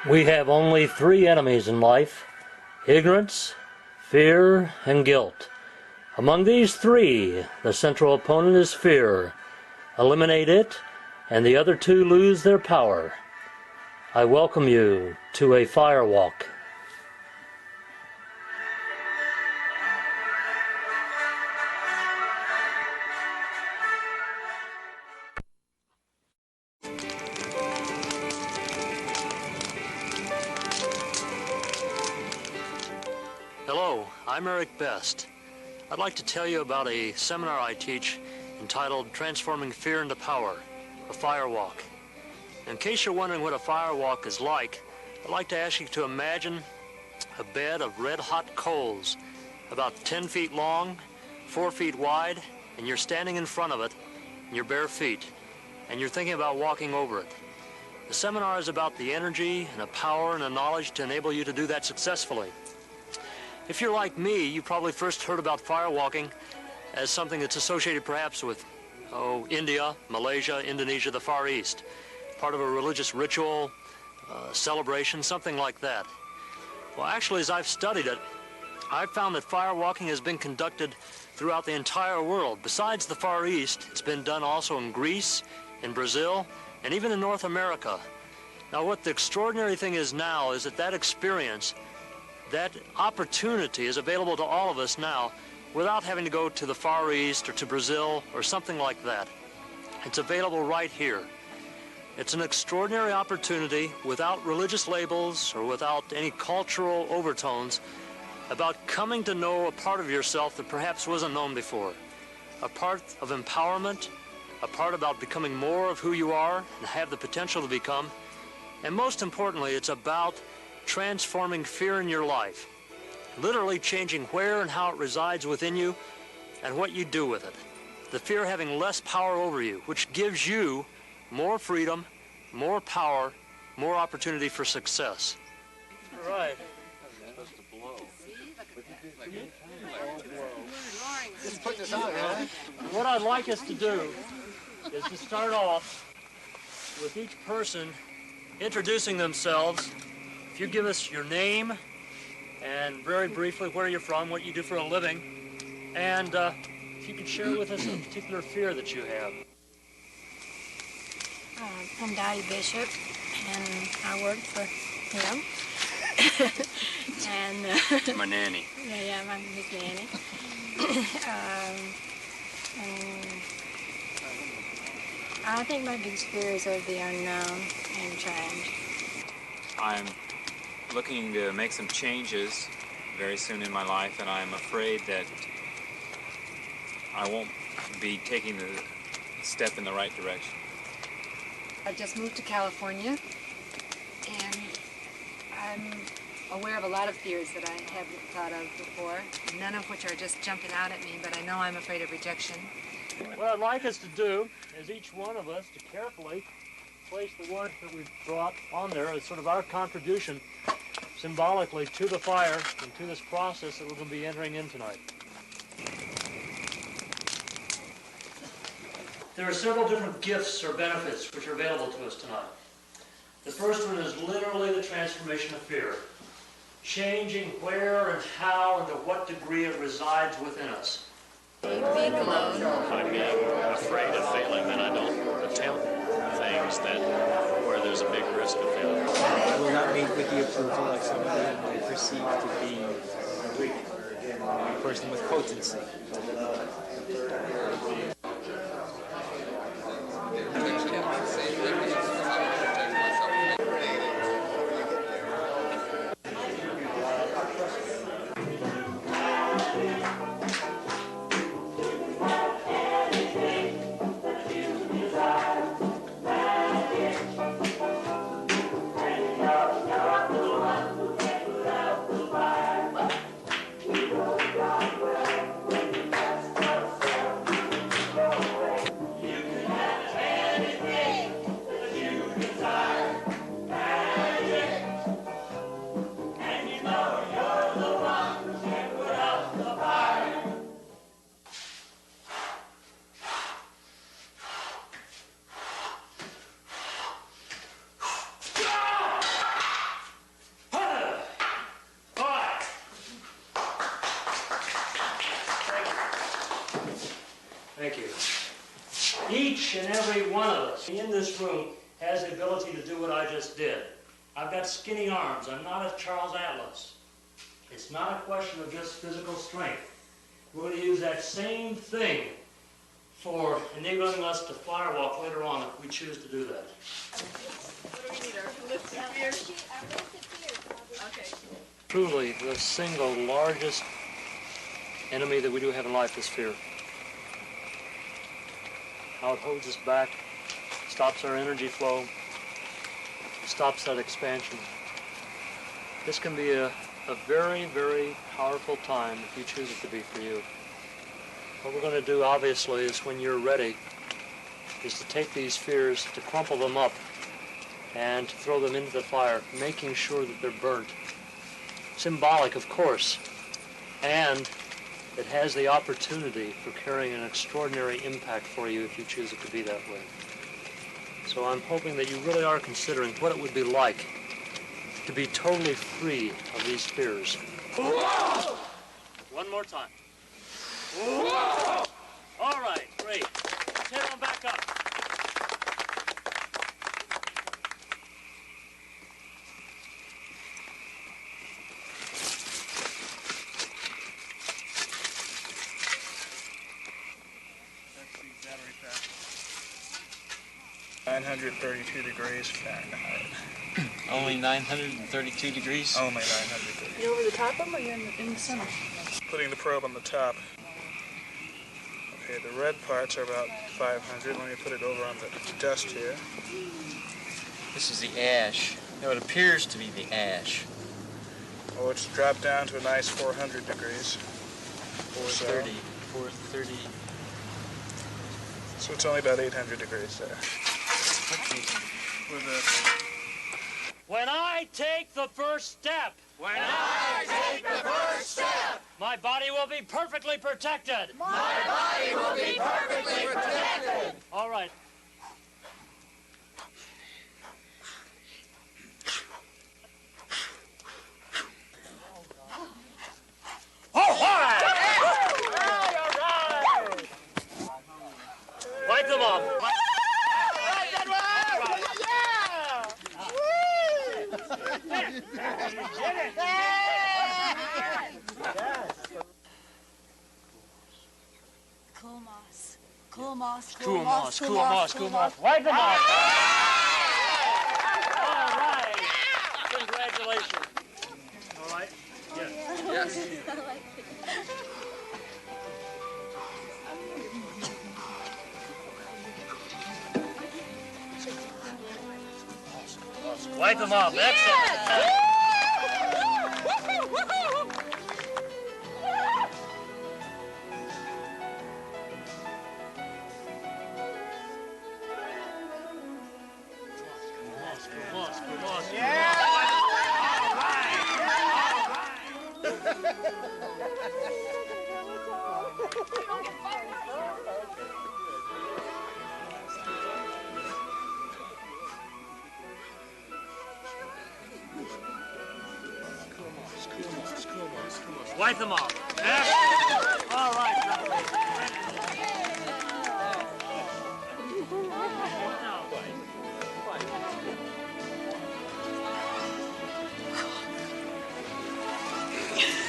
We have only three enemies in life: ignorance, fear, and guilt. Among these three, the central opponent is fear. Eliminate it, and the other two lose their power. I welcome you to a FireWalk. Hello, I'm Eric Best. I'd like to tell you about a seminar I teach entitled Transforming Fear into Power, a FireWalk. In case you're wondering what a FireWalk is like, I'd like to ask you to imagine a bed of red-hot coals, about 10 feet long, 4 feet wide, and you're standing in front of it in your bare feet, and you're thinking about walking over it. The seminar is about the energy and the power and the knowledge to enable you to do that successfully. If you're like me, you probably first heard about firewalking as something that's associated perhaps with, India, Malaysia, Indonesia, the Far East. Part of a religious ritual, celebration, something like that. Well, actually, as I've studied it, I've found that firewalking has been conducted throughout the entire world. Besides the Far East, it's been done also in Greece, in Brazil, and even in North America. Now, what the extraordinary thing is now is that experience, that opportunity is available to all of us now without having to go to the Far East or to Brazil or something like that. It's available right here. It's an extraordinary opportunity without religious labels or without any cultural overtones about coming to know a part of yourself that perhaps wasn't known before. A part of empowerment, a part about becoming more of who you are and have the potential to become. And most importantly, it's about transforming fear in your life, literally changing where and how it resides within you and what you do with it. The fear having less power over you, which gives you more freedom, more power, more opportunity for success. All right. Just put this on, huh? What I'd like us to do is to start off with each person introducing themselves. If you give us your name and very briefly where you're from, what you do for a living, and if you could share with us a particular fear that you have. I'm Dottie Bishop, and I work for him. And my nanny. Yeah, I'm his nanny. And I think my biggest fear is of the unknown and change. I'm looking to make some changes very soon in my life, and I'm afraid that I won't be taking the step in the right direction. I just moved to California, and I'm aware of a lot of fears that I haven't thought of before, none of which are just jumping out at me, but I know I'm afraid of rejection. What I'd like us to do is each one of us to carefully place the work that we've brought on there as sort of our contribution symbolically to the fire and to this process that we're going to be entering in tonight. There are several different gifts or benefits which are available to us tonight. The first one is literally the transformation of fear, changing where and how and to what degree it resides within us. Being alone. I'm afraid of failing, then I don't attempt things where there's a big risk of failure. I will not meet with the approval of somebody I perceive to be a person with potency. Each and every one of us in this room has the ability to do what I just did. I've got skinny arms. I'm not a Charles Atlas. It's not a question of just physical strength. We're going to use that same thing for enabling us to firewalk later on if we choose to do that. What do we need? Our lifted fear? Okay. Truly, the single largest enemy that we do have in life is fear. How it holds us back, stops our energy flow, stops that expansion. This can be a very, very powerful time if you choose it to be for you. What we're going to do, obviously, is when you're ready, is to take these fears, to crumple them up, and to throw them into the fire, making sure that they're burnt. Symbolic, of course, and it has the opportunity for carrying an extraordinary impact for you if you choose it to be that way. So I'm hoping that you really are considering what it would be like to be totally free of these fears. Whoa! One more time. Whoa! All right, great. Let's head on back up. That's the battery pack. 932 degrees Fahrenheit. Only 932 degrees? Only 932. You over the top of them or you're in the center? Putting the probe on the top. Okay, the red parts are about 500. Let me put it over on the dust here. This is the ash. No, it appears to be the ash. Oh, it's dropped down to a nice 400 degrees. 430. 430. So it's only about 800 degrees there. With a When I take the first step, my body will be perfectly protected. All right. Wipe them off. Cool moss. Wipe them off. All right. Congratulations. All right. Yes. Wipe them off. Excellent. Wipe them off. All right.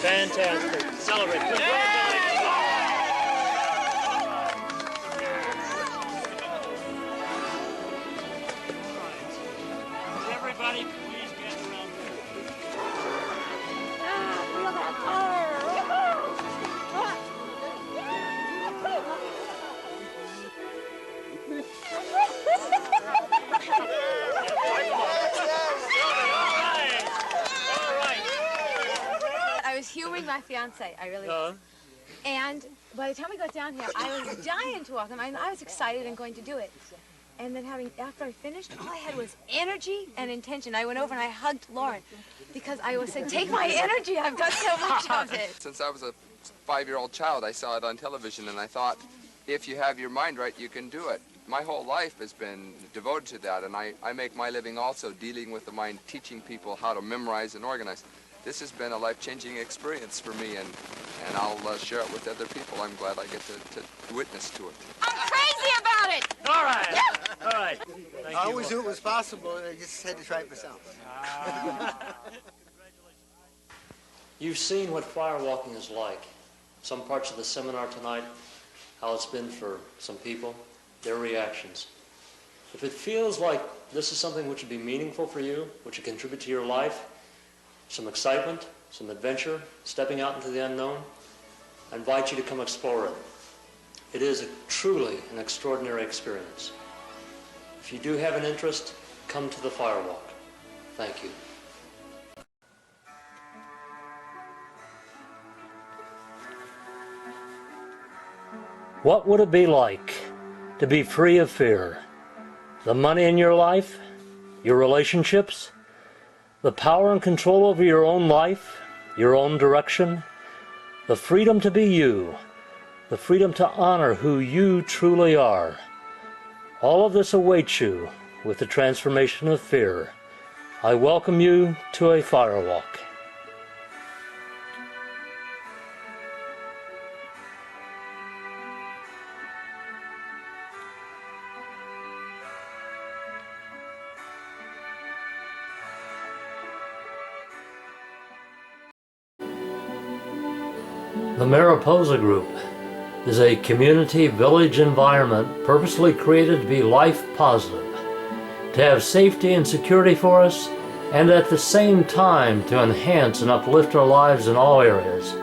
Fantastic. Celebrate. Congratulations. Everybody, please get around I was humoring my fiance. I really was. And by the time we got down here, I was dying to walk him. I was excited and going to do it. And then after I finished, all I had was energy and intention. I went over and I hugged Lauren because I was saying, take my energy, I've got so much of it. Since I was a 5-year-old child, I saw it on television, and I thought, if you have your mind right, you can do it. My whole life has been devoted to that, and I make my living also dealing with the mind, teaching people how to memorize and organize. This has been a life-changing experience for me, and I'll share it with other people. I'm glad I get to witness to it. I'm crazy about it! always knew it was possible, and I just had to try it myself. You've seen what firewalking is like. Some parts of the seminar tonight, how it's been for some people, their reactions. If it feels like this is something which would be meaningful for you, which would contribute to your life, some excitement, some adventure, stepping out into the unknown, I invite you to come explore it. It is truly an extraordinary experience. If you do have an interest, come to the FireWalk. Thank you. What would it be like to be free of fear? The money in your life, your relationships, the power and control over your own life, your own direction, the freedom to be you, the freedom to honor who you truly are. All of this awaits you with the transformation of fear. I welcome you to a FireWalk. The Mariposa Group is a community village environment purposely created to be life positive, to have safety and security for us, and at the same time to enhance and uplift our lives in all areas,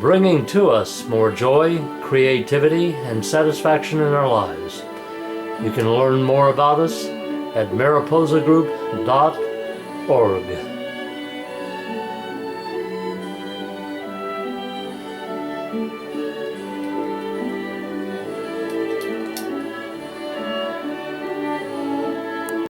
bringing to us more joy, creativity, and satisfaction in our lives. You can learn more about us at mariposagroup.org.